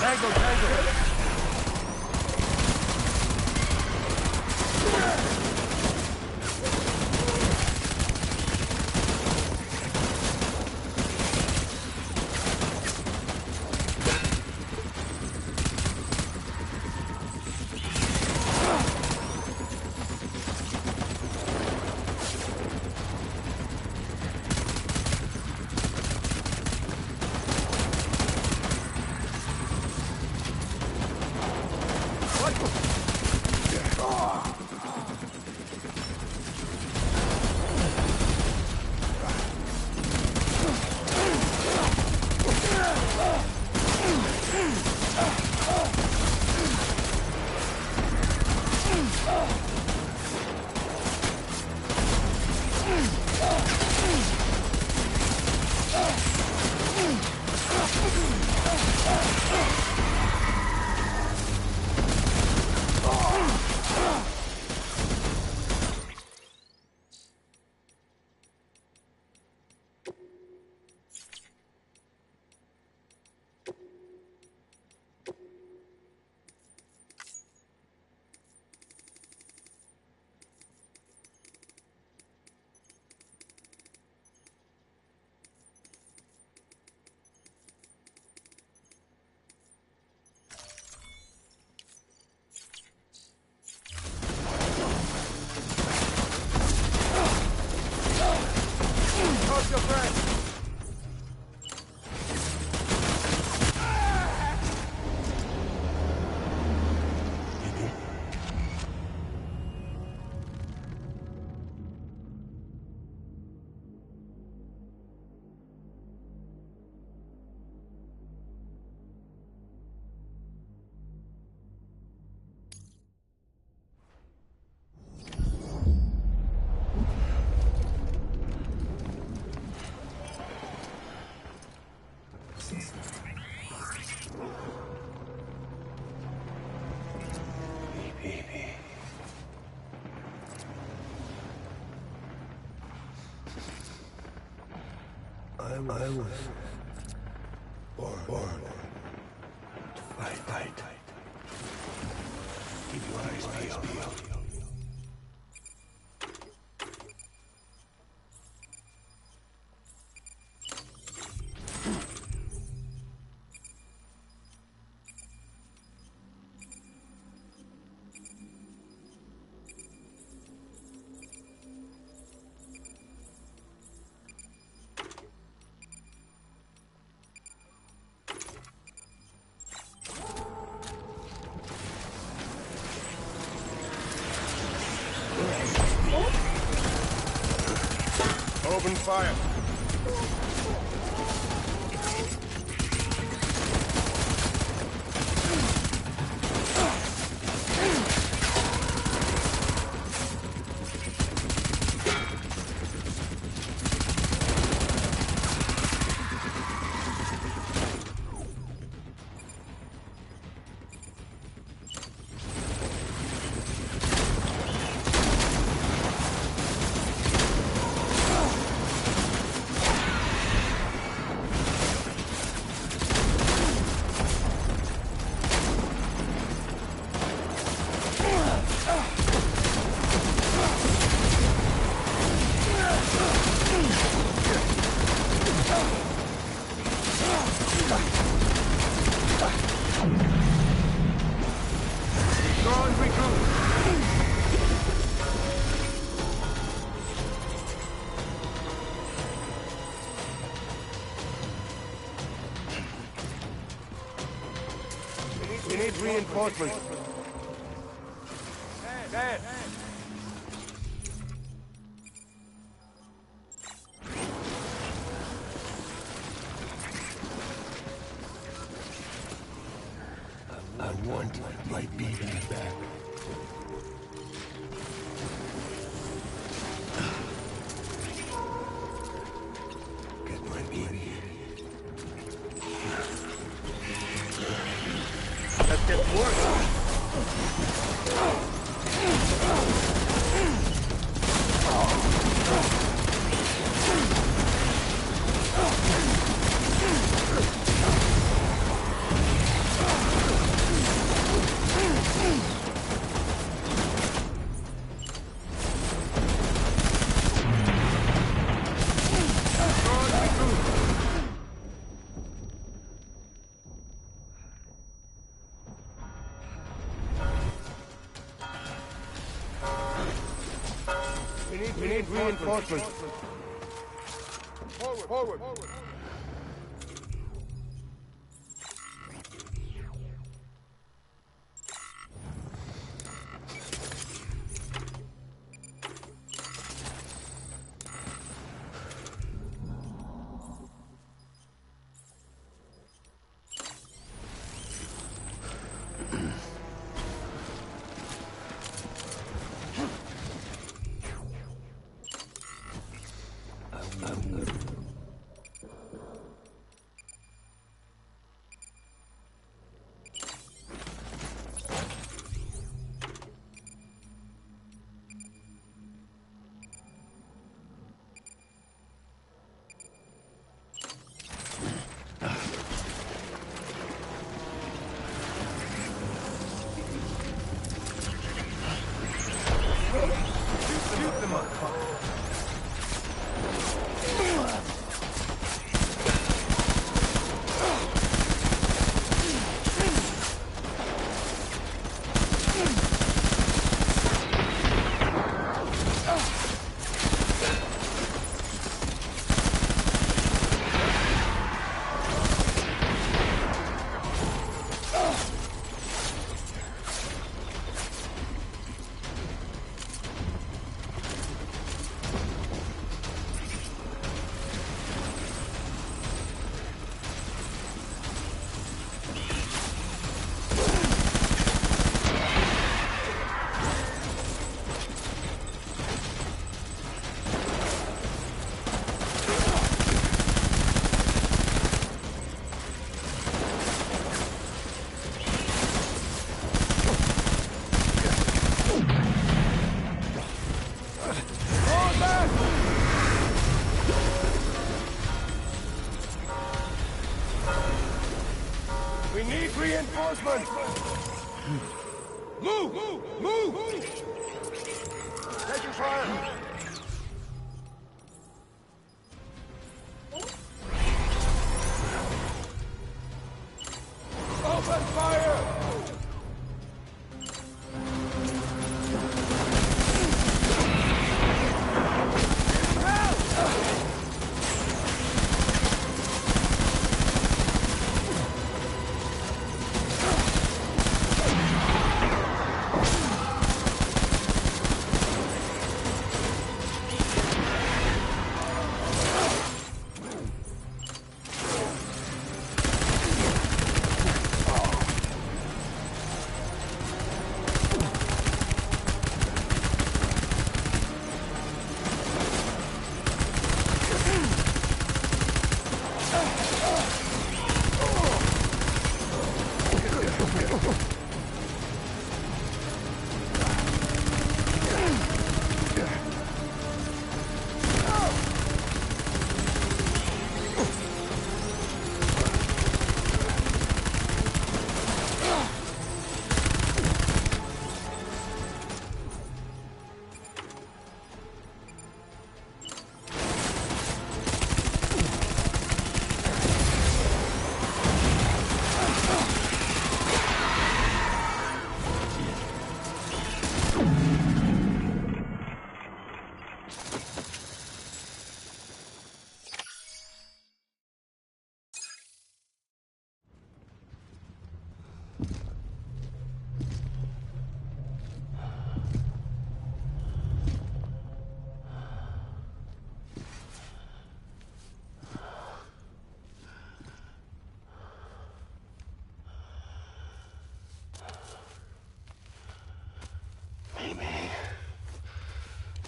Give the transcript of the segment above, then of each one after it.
Tango, tango! I was born to fight. Keep your eyes peeled. Open fire. We need reinforcements. Dad. I want my baby back. Get my baby. Let's get to work. Reinforcements. Forward. Shoot them up. We need reinforcements! Move! Taking fire! Open fire!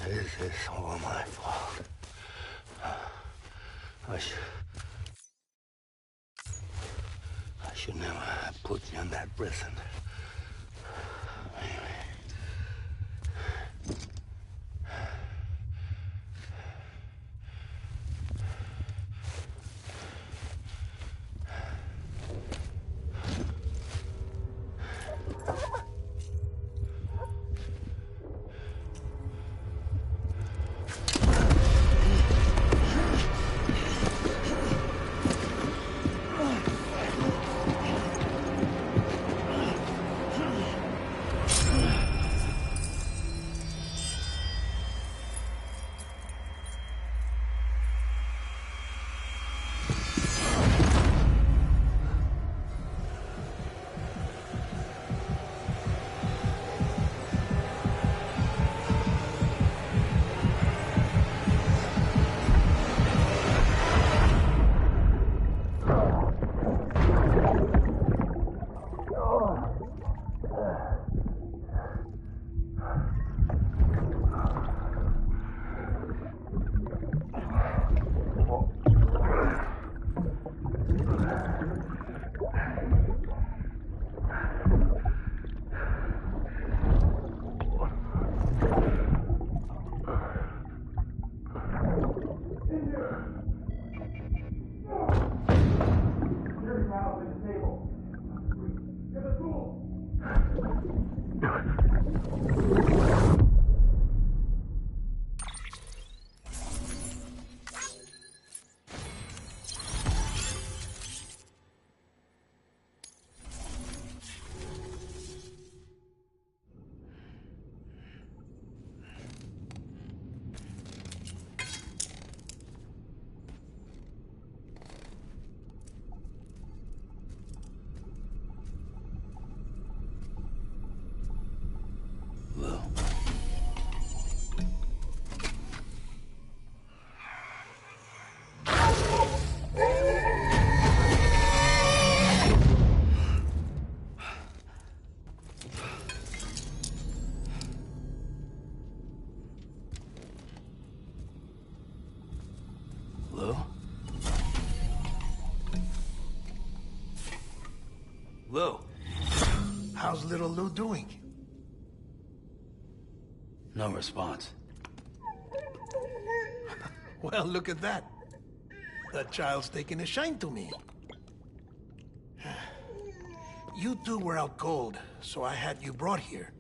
This is all my fault. I should never have put you in that prison. How's little Lou doing? No response. Well, look at that. That child's taking a shine to me. You two were out cold, so I had you brought here.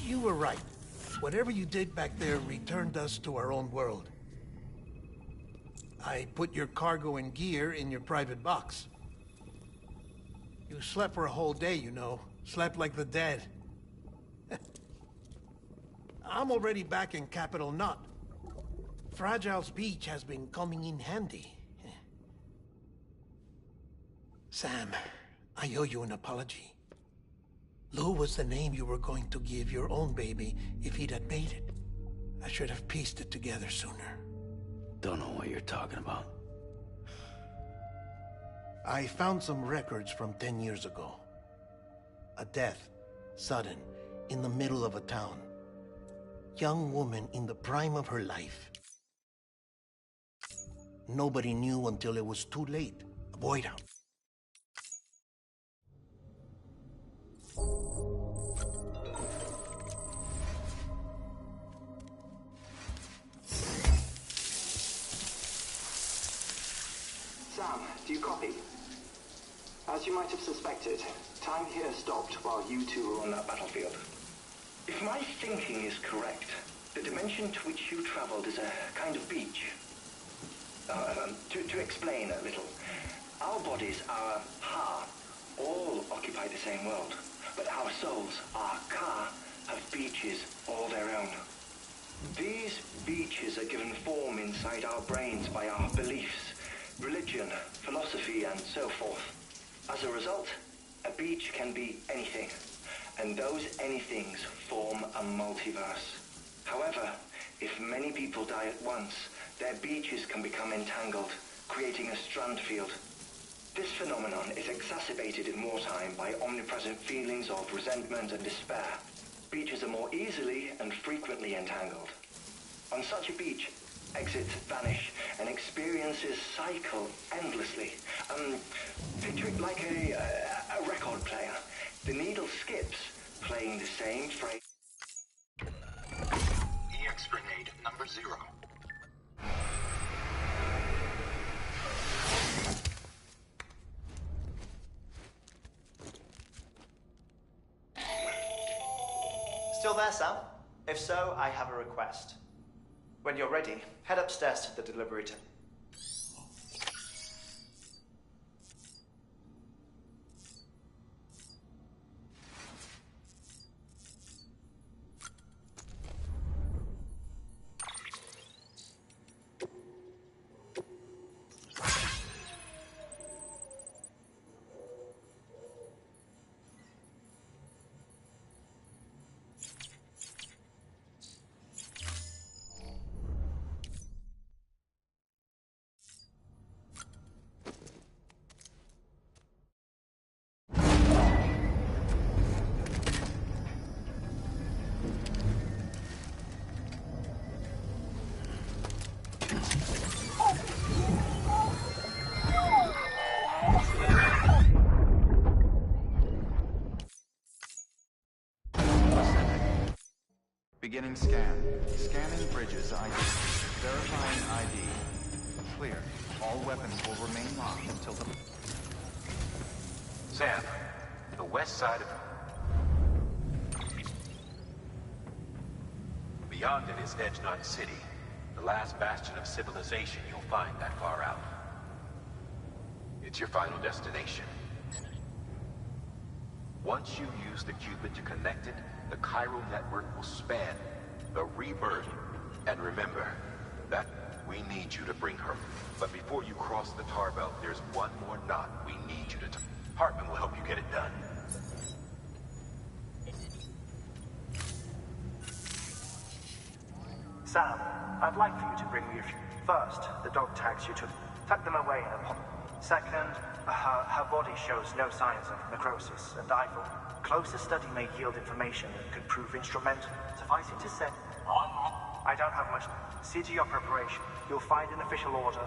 You were right. Whatever you did back there returned us to our own world. I put your cargo and gear in your private box. You slept for a whole day, you know. Slept like the dead. I'm already back in Capital Knot. Fragile's beach has been coming in handy. Sam, I owe you an apology. Lou was the name you were going to give your own baby if he'd had made it. I should have pieced it together sooner. Don't know what you're talking about. I found some records from 10 years ago. A death, sudden, in the middle of a town. Young woman in the prime of her life. Nobody knew until it was too late. A boy down. Sam, do you copy? As you might have suspected, time here stopped while you two were on that battlefield. If my thinking is correct, the dimension to which you traveled is a kind of beach. To explain a little, our bodies, our ha, all occupy the same world, but our souls, our ka, have beaches all their own. These beaches are given form inside our brains by our beliefs, religion, philosophy, and so forth. As a result, a beach can be anything, and those anythings form a multiverse. However, if many people die at once, their beaches can become entangled, creating a strand field. This phenomenon is exacerbated in wartime by omnipresent feelings of resentment and despair. Beaches are more easily and frequently entangled. On such a beach, exits vanish and experiences cycle endlessly. Picture it like a record player. The needle skips, playing the same phrase. EX grenade number 0. Still there, Sam? If so, I have a request. When you're ready, head upstairs to the delivery tent. Beginning scan. Scanning bridges ID. Verifying ID. Clear. All weapons will remain locked until the... Sam, the west side of... Beyond it is Edgenut City, the last bastion of civilization you'll find that far out. It's your final destination. Once you use the Cupid to connect it, the chiral network will span the rebirth. And remember, that we need you to bring her. But before you cross the tar belt, there's one more knot we need you to tie. Hartman will help you get it done. Sam, I'd like for you to bring me a few. First, the dog tags you took. Tuck them away in a pot. Second, her body shows no signs of necrosis, and I thought closer study may yield information that could prove instrumental. Suffice it to say, I don't have much. See to your preparation. You'll find an official order.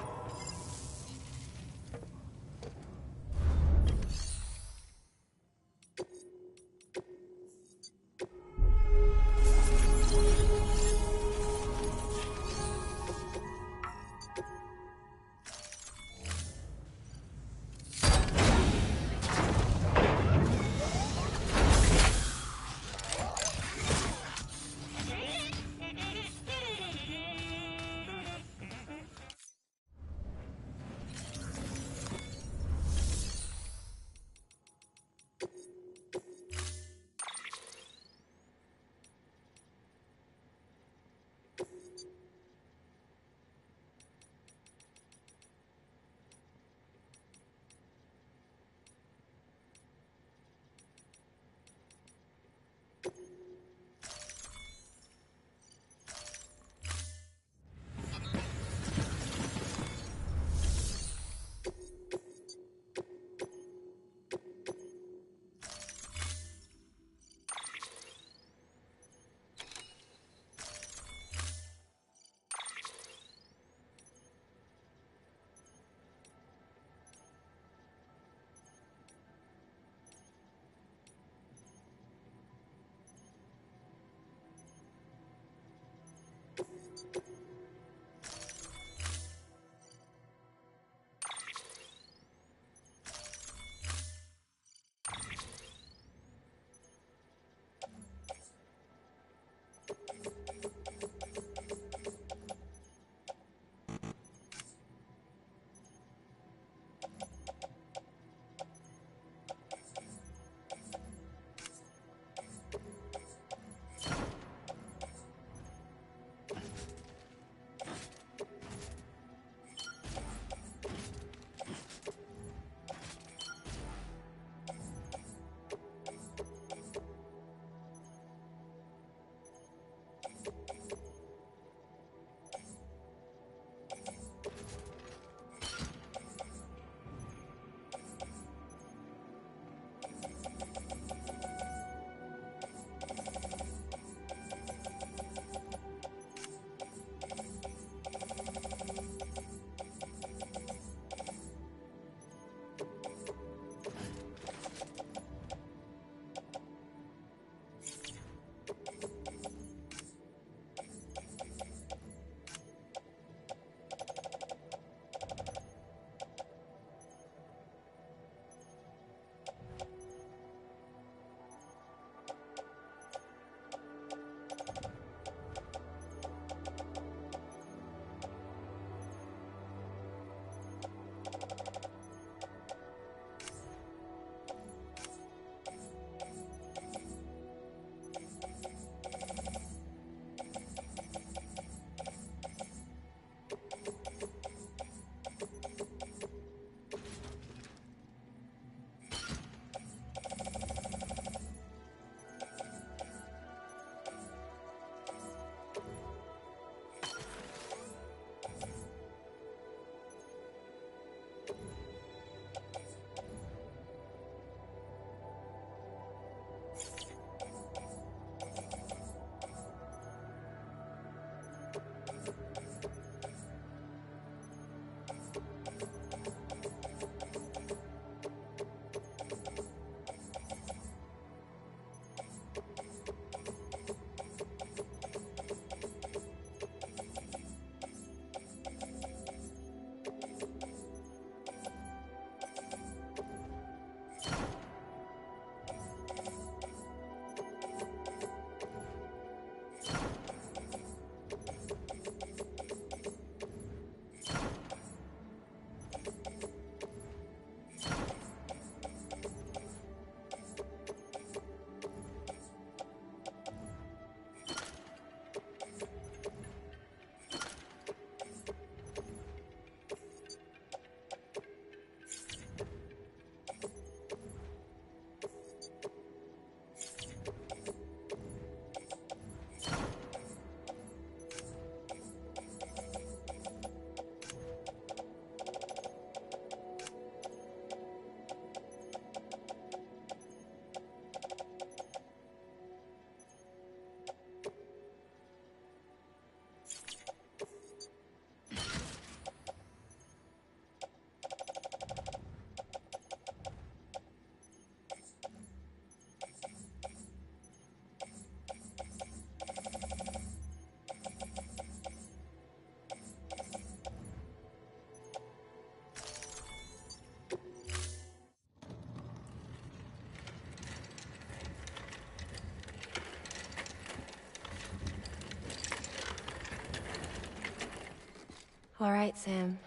All right, Sam.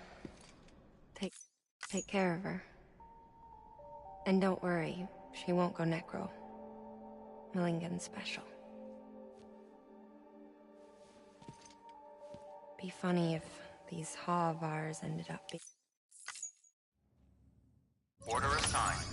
Take care of her. And don't worry, she won't go necro. Millingen's special. Be funny if these Ha of ours ended up being... Order assigned.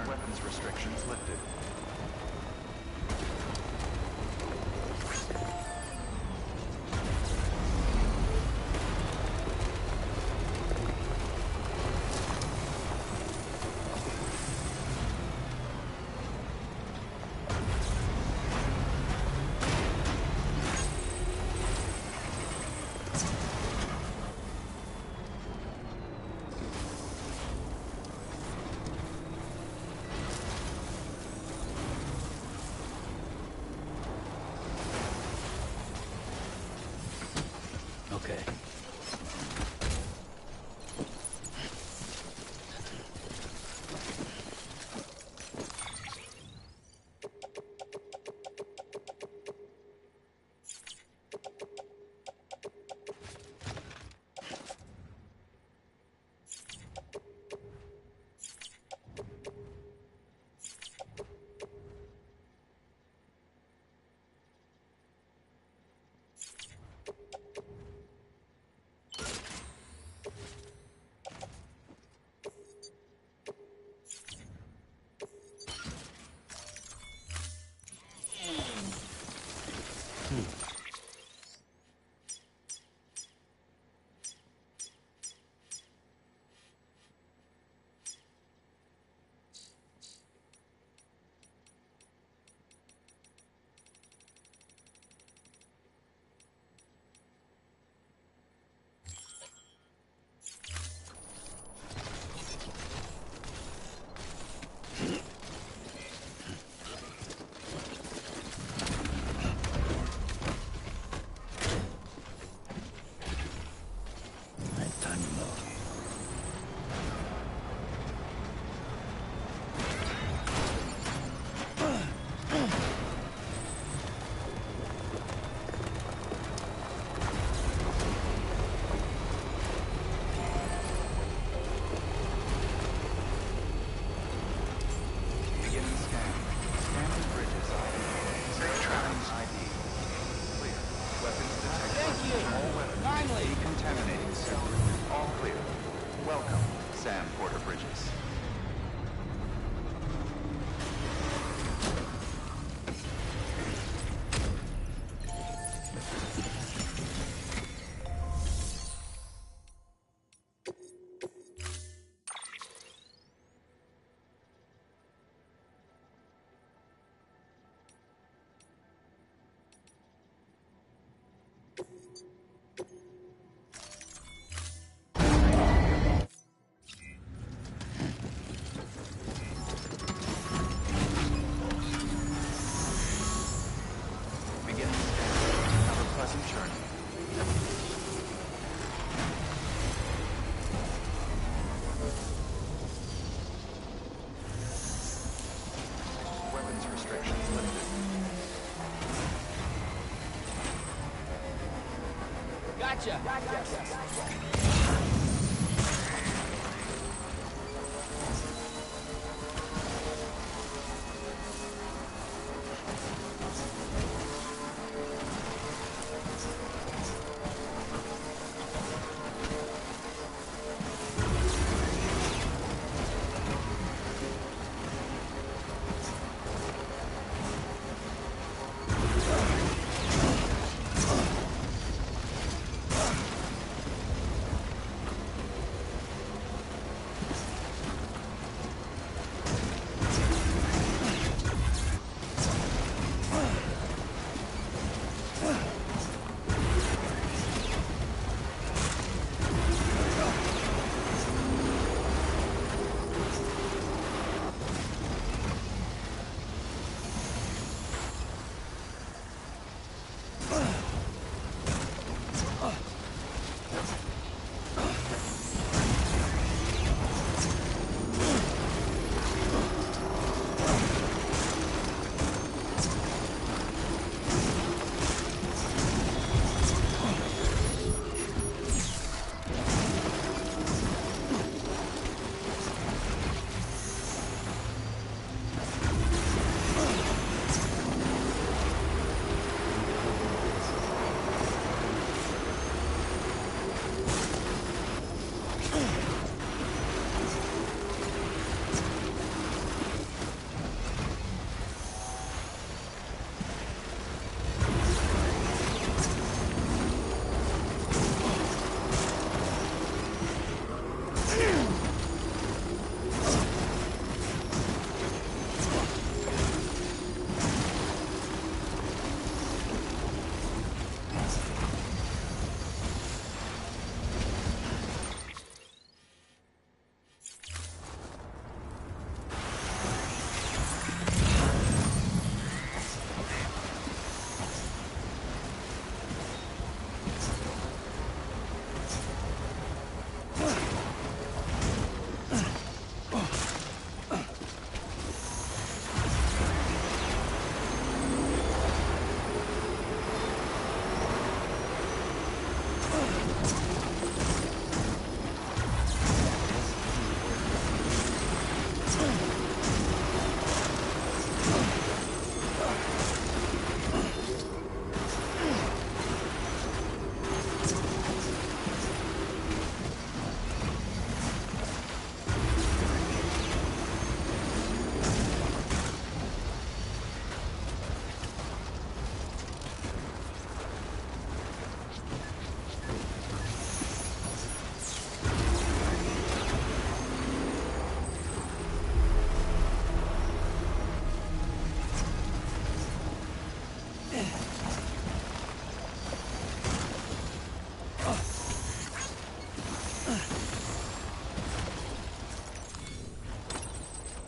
Weapons restrictions lifted. Okay. Gotcha.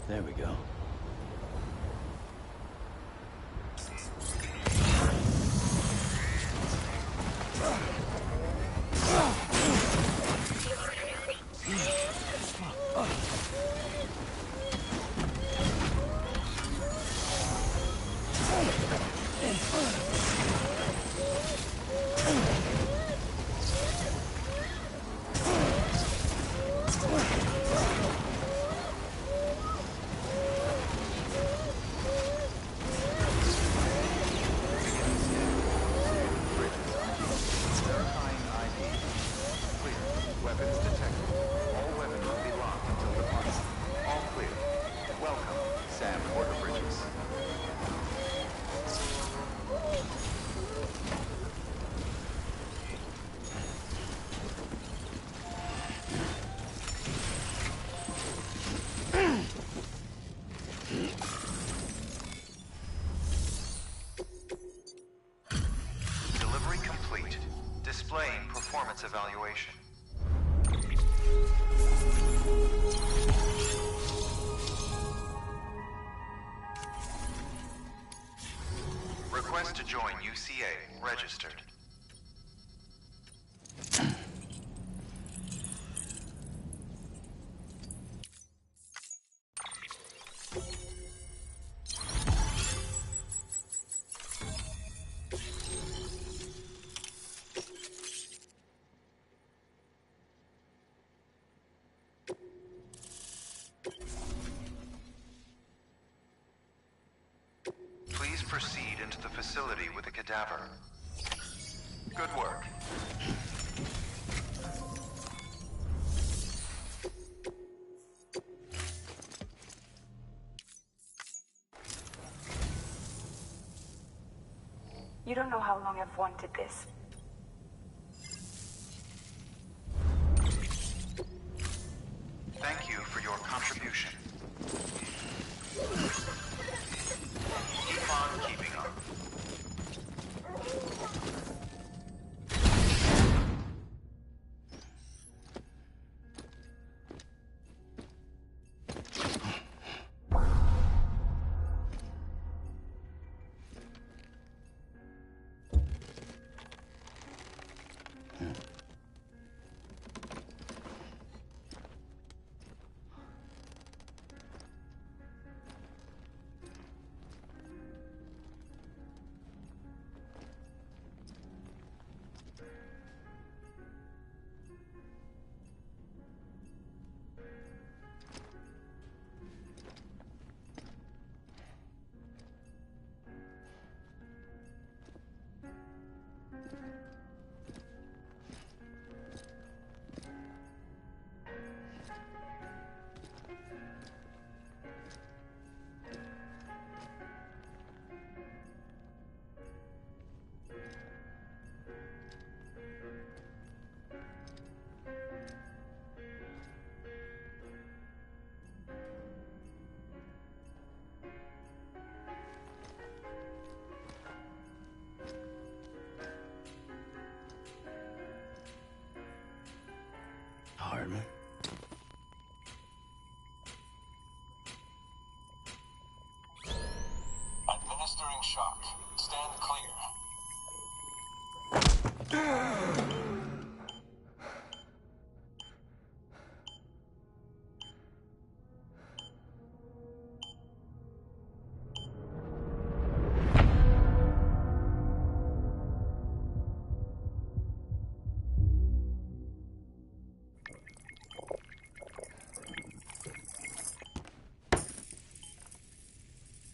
There we go. Displaying performance evaluation. Request to join UCA registered. Please proceed into the facility with a cadaver. Good work. You don't know how long I've wanted this. Thank you for your contribution. Keep on keeping up. Hardman. Administering shock. Stand clear.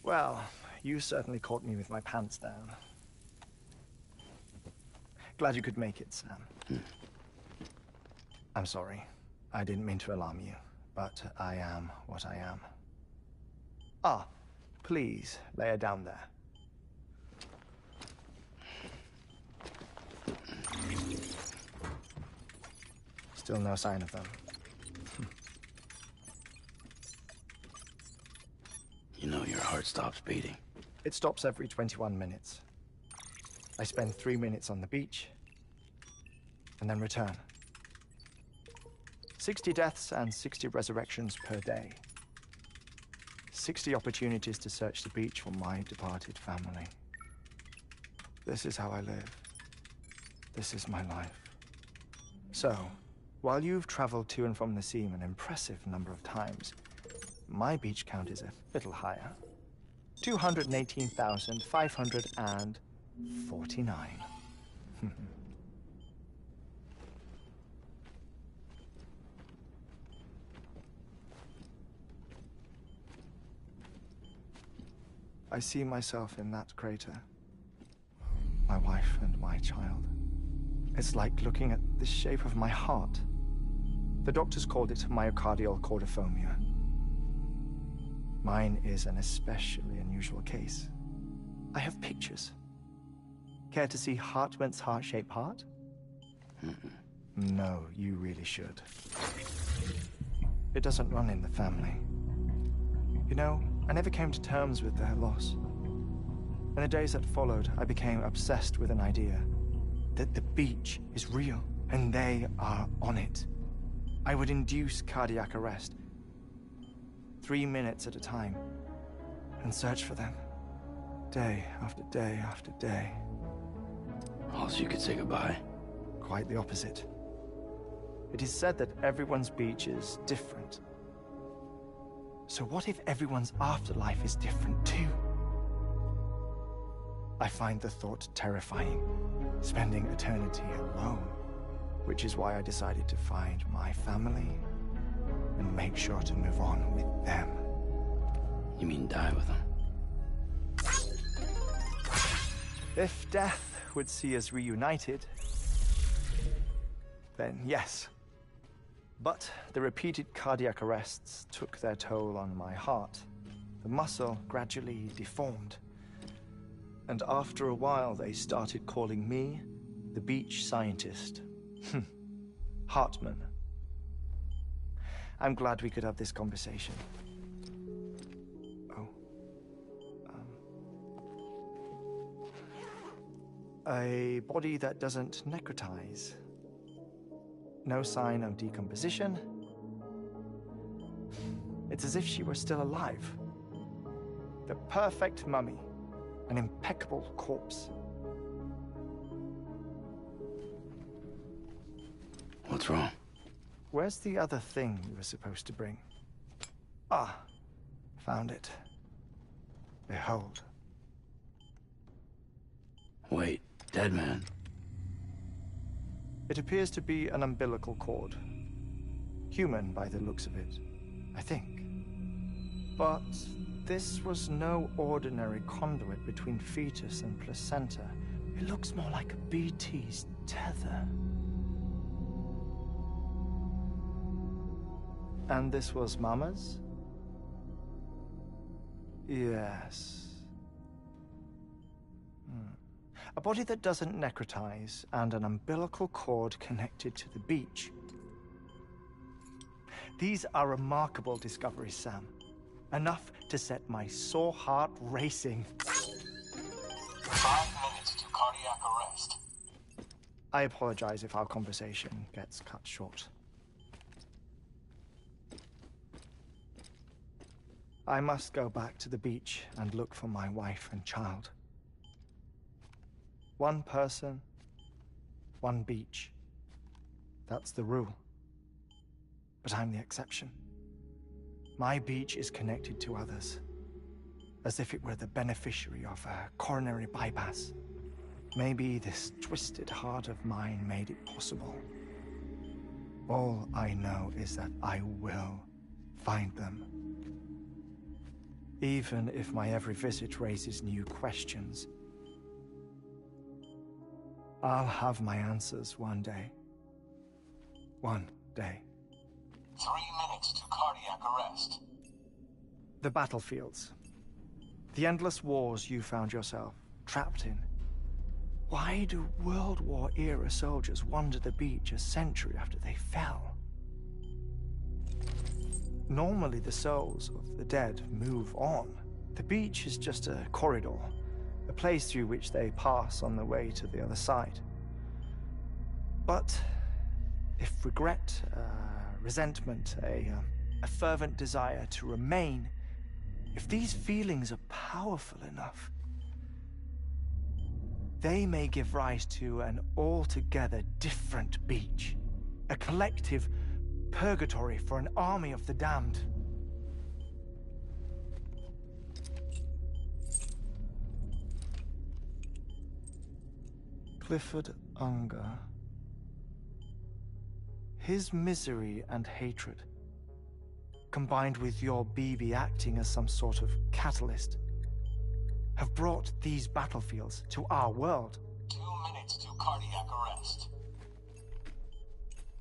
Well, you certainly caught me with my pants down. Glad you could make it, Sam. I'm sorry. I didn't mean to alarm you, but I am what I am. Ah, please, lay her down there. Still no sign of them. You know your heart stops beating. It stops every 21 minutes. I spend 3 minutes on the beach, and then return. 60 deaths and 60 resurrections per day. 60 opportunities to search the beach for my departed family. This is how I live. This is my life. So, while you've traveled to and from the sea an impressive number of times, my beach count is a little higher. 218,549. I see myself in that crater. My wife and my child. It's like looking at the shape of my heart. The doctors called it myocardial cordiformia. Mine is an especially unusual case. I have pictures. Care to see Hartman's heart-shaped heart? No, you really should. It doesn't run in the family. You know, I never came to terms with their loss. In the days that followed, I became obsessed with an idea that the beach is real, and they are on it. I would induce cardiac arrest, 3 minutes at a time, and search for them, day after day after day. Also, you could say goodbye. Quite the opposite. It is said that everyone's beach is different. So what if everyone's afterlife is different too? I find the thought terrifying, spending eternity alone, which is why I decided to find my family and make sure to move on with them. You mean die with them? If death would see us reunited, then yes. But the repeated cardiac arrests took their toll on my heart. The muscle gradually deformed. And after a while, they started calling me the beach scientist. Hartman. I'm glad we could have this conversation. Oh. A body that doesn't necrotize. No sign of decomposition. It's as if she were still alive. The perfect mummy. An impeccable corpse. What's wrong? Where's the other thing you were supposed to bring? Ah, found it. Behold. Wait, dead man. It appears to be an umbilical cord. Human by the looks of it, I think. But this was no ordinary conduit between fetus and placenta. It looks more like a BT's tether. And this was Mama's? Yes. A body that doesn't necrotize and an umbilical cord connected to the beach. These are remarkable discoveries, Sam. Enough to set my sore heart racing. 5 minutes to cardiac arrest. I apologize if our conversation gets cut short. I must go back to the beach and look for my wife and child. One person, one beach. That's the rule. But I'm the exception. My beach is connected to others, as if it were the beneficiary of a coronary bypass. Maybe this twisted heart of mine made it possible. All I know is that I will find them. Even if my every visit raises new questions, I'll have my answers one day. One day. 3 minutes to cardiac arrest. The battlefields. The endless wars you found yourself trapped in. Why do World War-era soldiers wander the beach a century after they fell? Normally, the souls of the dead move on. The beach is just a corridor, a place through which they pass on the way to the other side. But if resentment, a fervent desire to remain If these feelings are powerful enough, they may give rise to an altogether different beach. A collective purgatory for an army of the damned. Clifford Unger. His misery and hatred, combined with your BB acting as some sort of catalyst, have brought these battlefields to our world. 2 minutes to cardiac arrest.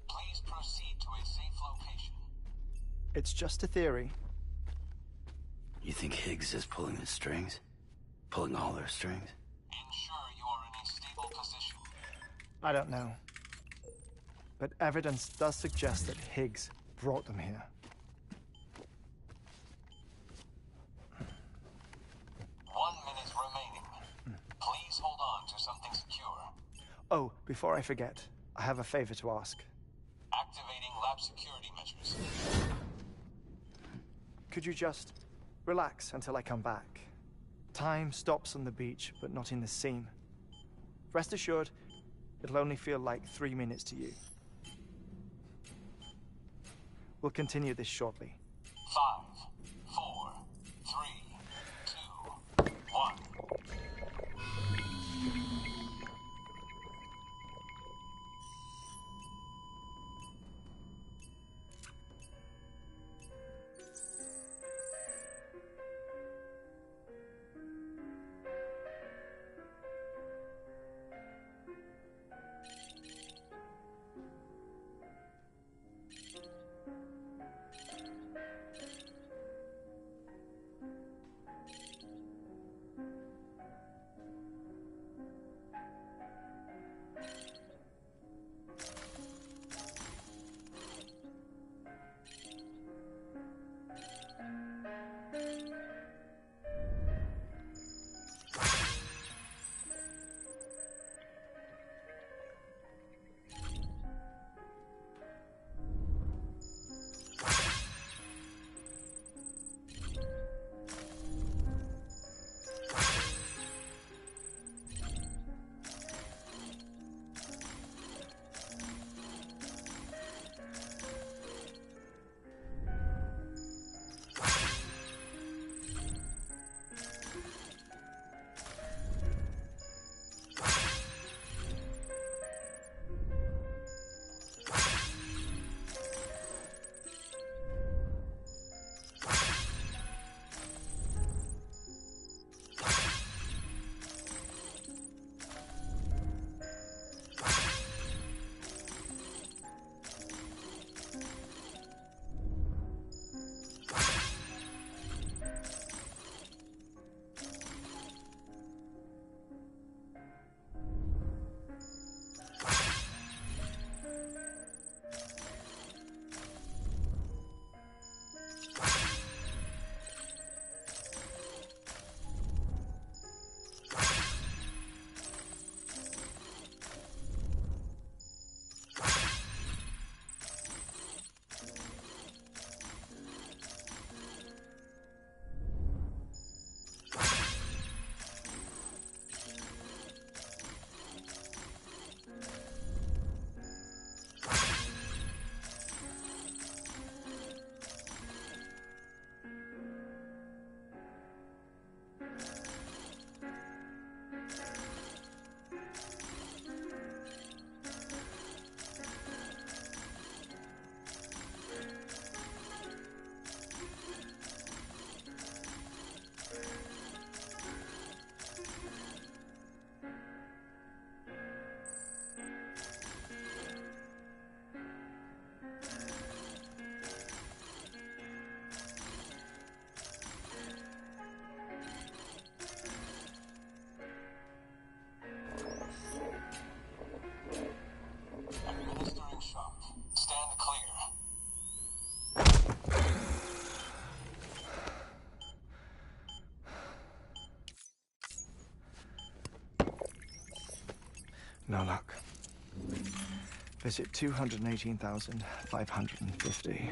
Please proceed to a safe location. It's just a theory. You think Higgs is pulling the strings? Pulling all their strings? Ensure you are in a stable position. I don't know. But evidence does suggest that Higgs brought them here. 1 minute remaining. Please hold on to something secure. Oh, before I forget, I have a favor to ask. Activating lab security measures. Could you just relax until I come back? Time stops on the beach, but not in the scene. Rest assured, it'll only feel like 3 minutes to you. We'll continue this shortly. 5, 4, 3, 2, 1. No luck. Visit 218,550.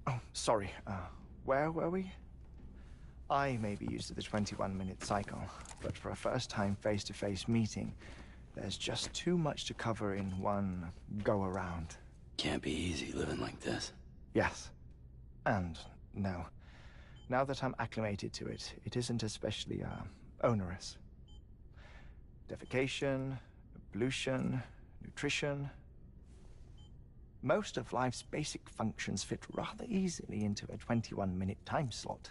Oh, sorry. Where were we? I may be used to the 21-minute cycle, but for a first-time face-to-face meeting, there's just too much to cover in one go-around. Can't be easy living like this. Yes. And no. Now that I'm acclimated to it, it isn't especially, onerous. Defecation, pollution, nutrition. Most of life's basic functions fit rather easily into a 21-minute time slot.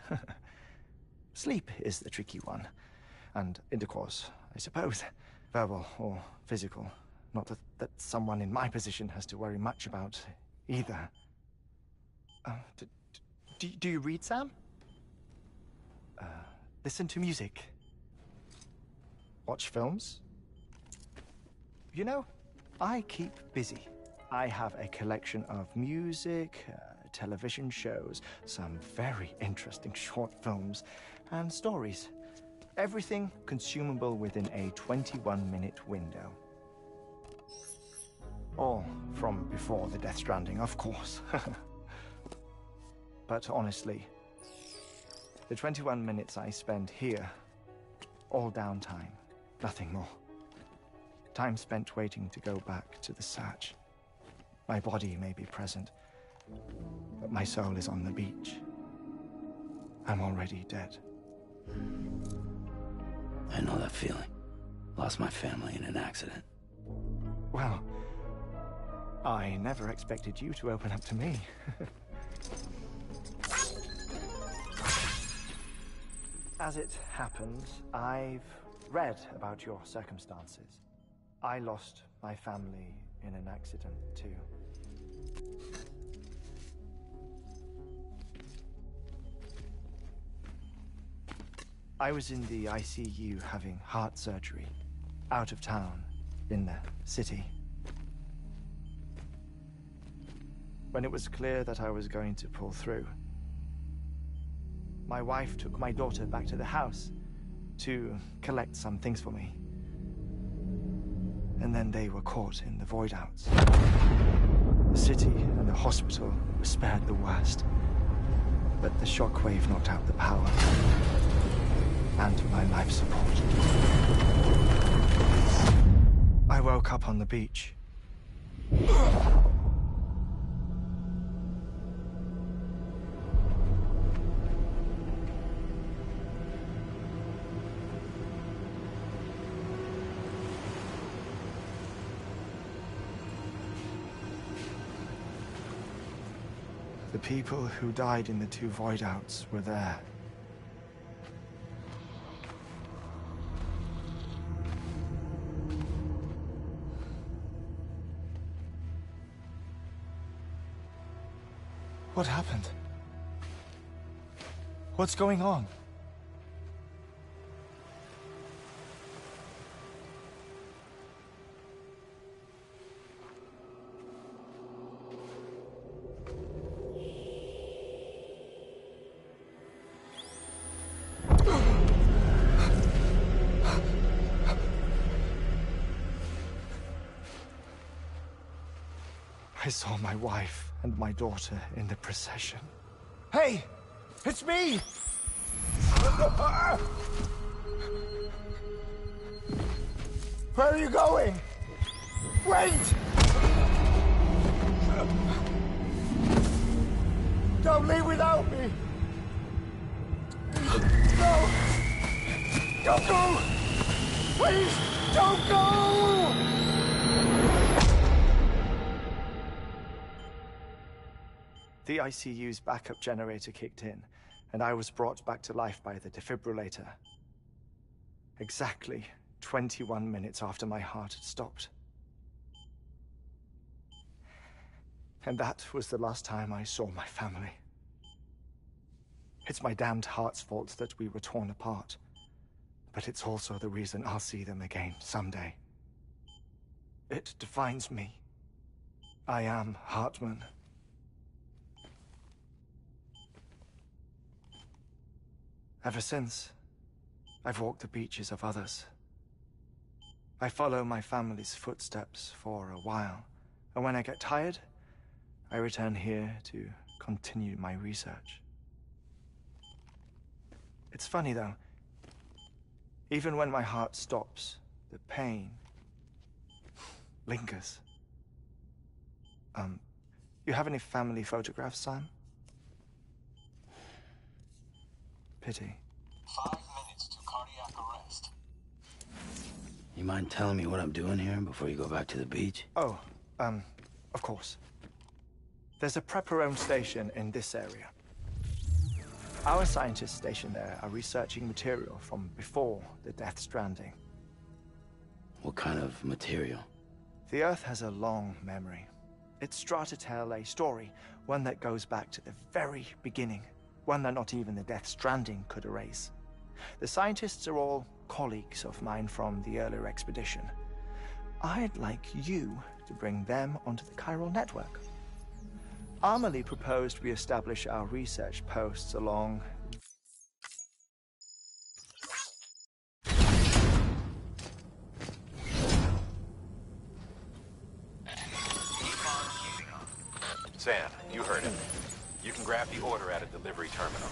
Sleep is the tricky one. And intercourse, I suppose. Verbal or physical. Not that someone in my position has to worry much about either. Do you read, Sam? Listen to music. Watch films. You know, I keep busy. I have a collection of music, television shows, some very interesting short films, and stories. Everything consumable within a 21-minute window. All from before the Death Stranding, of course. But honestly, the 21 minutes I spend here, all downtime, nothing more. Time spent waiting to go back to the Satch. My body may be present, but my soul is on the beach. I'm already dead. I know that feeling. Lost my family in an accident. Well, I never expected you to open up to me. As it happens, I've read about your circumstances. I lost my family in an accident, too. I was in the ICU having heart surgery, out of town, in the city. When it was clear that I was going to pull through, my wife took my daughter back to the house to collect some things for me. And then they were caught in the void-outs. The city and the hospital were spared the worst, but the shockwave knocked out the power and my life support. I woke up on the beach. The people who died in the two void-outs were there. What happened? What's going on? I saw my wife and my daughter in the procession. Hey! It's me! Where are you going? Wait! Don't leave without me! No! Don't go! Please, don't go! The ICU's backup generator kicked in, and I was brought back to life by the defibrillator. Exactly 21 minutes after my heart had stopped. And that was the last time I saw my family. It's my damned heart's fault that we were torn apart, but it's also the reason I'll see them again someday. It defines me. I am Hartman. Ever since, I've walked the beaches of others. I follow my family's footsteps for a while, and when I get tired, I return here to continue my research. It's funny, though. Even when my heart stops, the pain lingers. You have any family photographs, Sam? Pity. 5 minutes to cardiac arrest. You mind telling me what I'm doing here before you go back to the beach? Oh, of course. There's a Prepperone station in this area. Our scientists stationed there are researching material from before the Death Stranding. What kind of material? The Earth has a long memory. It's trying to tell a story, one that goes back to the very beginning, one that not even the Death Stranding could erase. The scientists are all colleagues of mine from the earlier expedition. I'd like you to bring them onto the chiral network. Amelie proposed we establish our research posts along... Sam, you heard him. You can grab the order at a delivery terminal.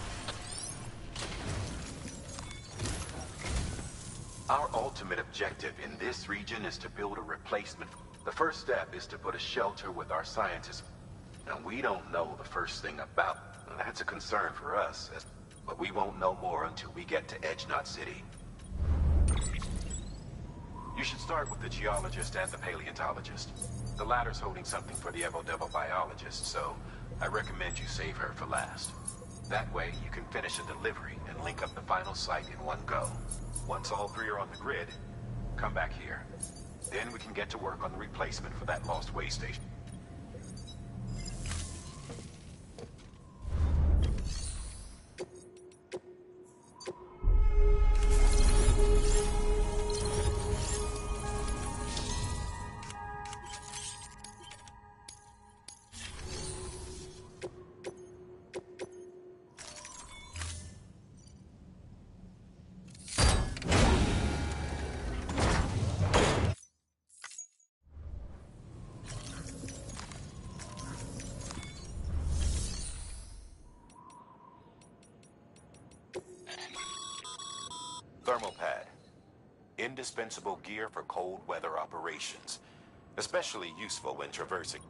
Our ultimate objective in this region is to build a replacement. The first step is to put a shelter with our scientists. And we don't know the first thing about. That's a concern for us, but we won't know more until we get to Edge Knot City. You should start with the geologist and the paleontologist. The latter's holding something for the Evo-Devo biologist, so I recommend you save her for last. That way, you can finish a delivery and link up the final site in one go. Once all three are on the grid, come back here. Then we can get to work on the replacement for that lost way station. Thermal pad. Indispensable gear for cold weather operations. Especially useful when traversing.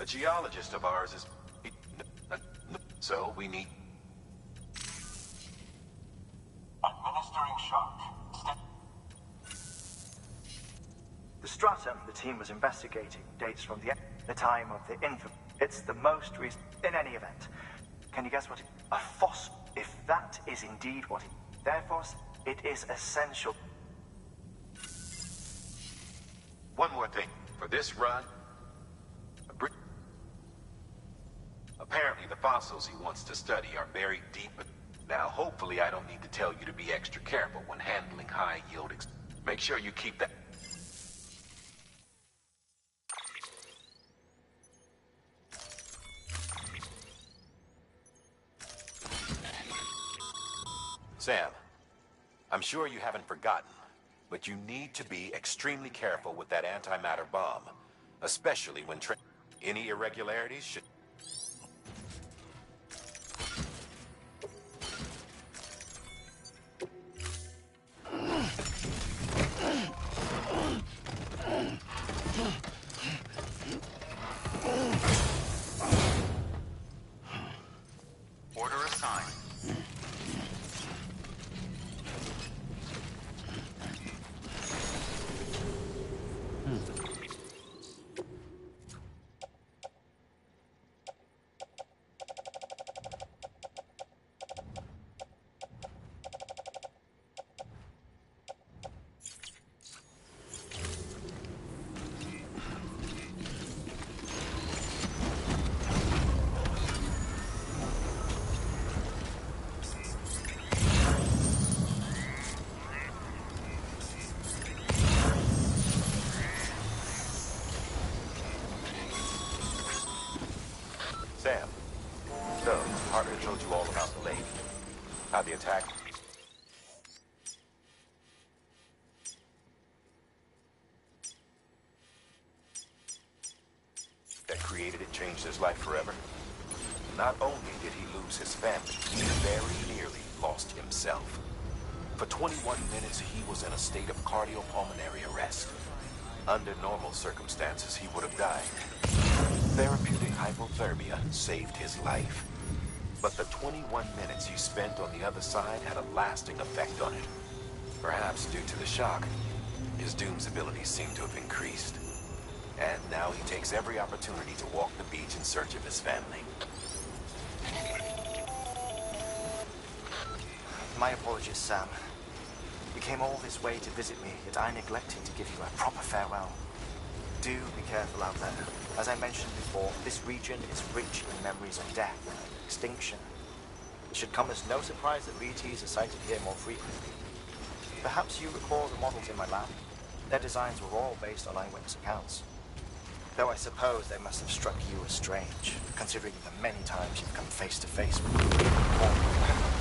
A geologist of ours is... So we need... item the team was investigating dates from the time of the infant. It's the most recent. In any event, can you guess what? A fossil. If that is indeed what it. Therefore, it is essential. One more thing. For this run, apparently the fossils he wants to study are buried deep. Now, hopefully I don't need to tell you to be extra careful when handling high-yield. Make sure you keep that. Sam, I'm sure you haven't forgotten, but you need to be extremely careful with that antimatter bomb, especially when any irregularities should... Order assigned. Sam, so, Harper told you all about the lady. How the attack... that created it changed his life forever. Not only did he lose his family, he very nearly lost himself. For 21 minutes, he was in a state of cardiopulmonary arrest. Under normal circumstances, he would have died. Therapeutic hypothermia saved his life. But the 21 minutes he spent on the other side had a lasting effect on it. Perhaps due to the shock, his Doom's abilities seem to have increased. And now he takes every opportunity to walk the beach in search of his family. My apologies, Sam. You came all this way to visit me, yet I neglected to give you a proper farewell. Do be careful out there. As I mentioned before, this region is rich in memories of death and extinction. It should come as no surprise that BTs are sighted here more frequently. Perhaps you recall the models in my lab? Their designs were all based on eyewitness accounts. Though I suppose they must have struck you as strange, considering the many times you've come face to face with them.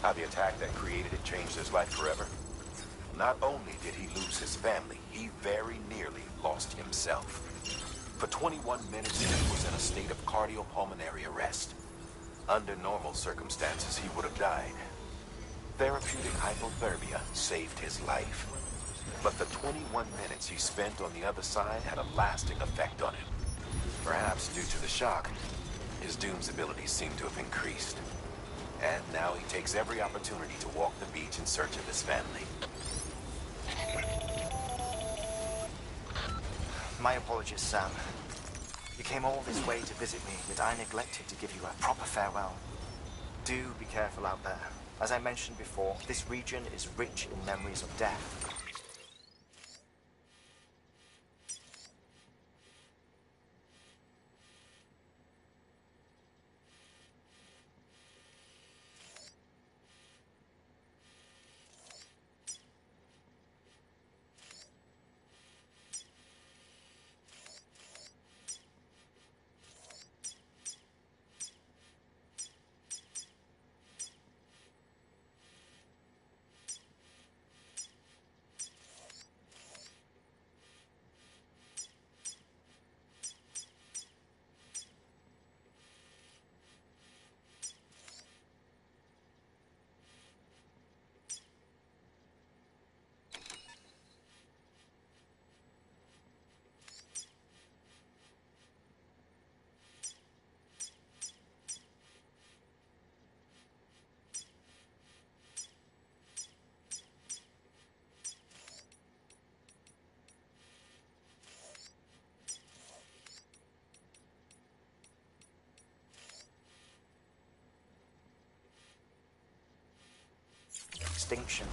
How the attack that created it changed his life forever? Not only did he lose his family, he very nearly lost himself. For 21 minutes, he was in a state of cardiopulmonary arrest. Under normal circumstances, he would have died. Therapeutic hypothermia saved his life. But the 21 minutes he spent on the other side had a lasting effect on him. Perhaps due to the shock, his Doom's abilities seem to have increased. And now he takes every opportunity to walk the beach in search of his family. My apologies, Sam. You came all this way to visit me, yet I neglected to give you a proper farewell. Do be careful out there. As I mentioned before, this region is rich in memories of death. Extinction.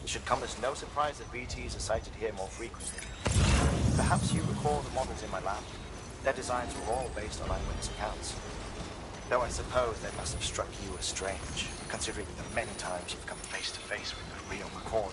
It should come as no surprise that BTs are sighted here more frequently. Perhaps you recall the models in my lab. Their designs were all based on eyewitness accounts. Though I suppose they must have struck you as strange, considering the many times you've come face to face with the real McCoy.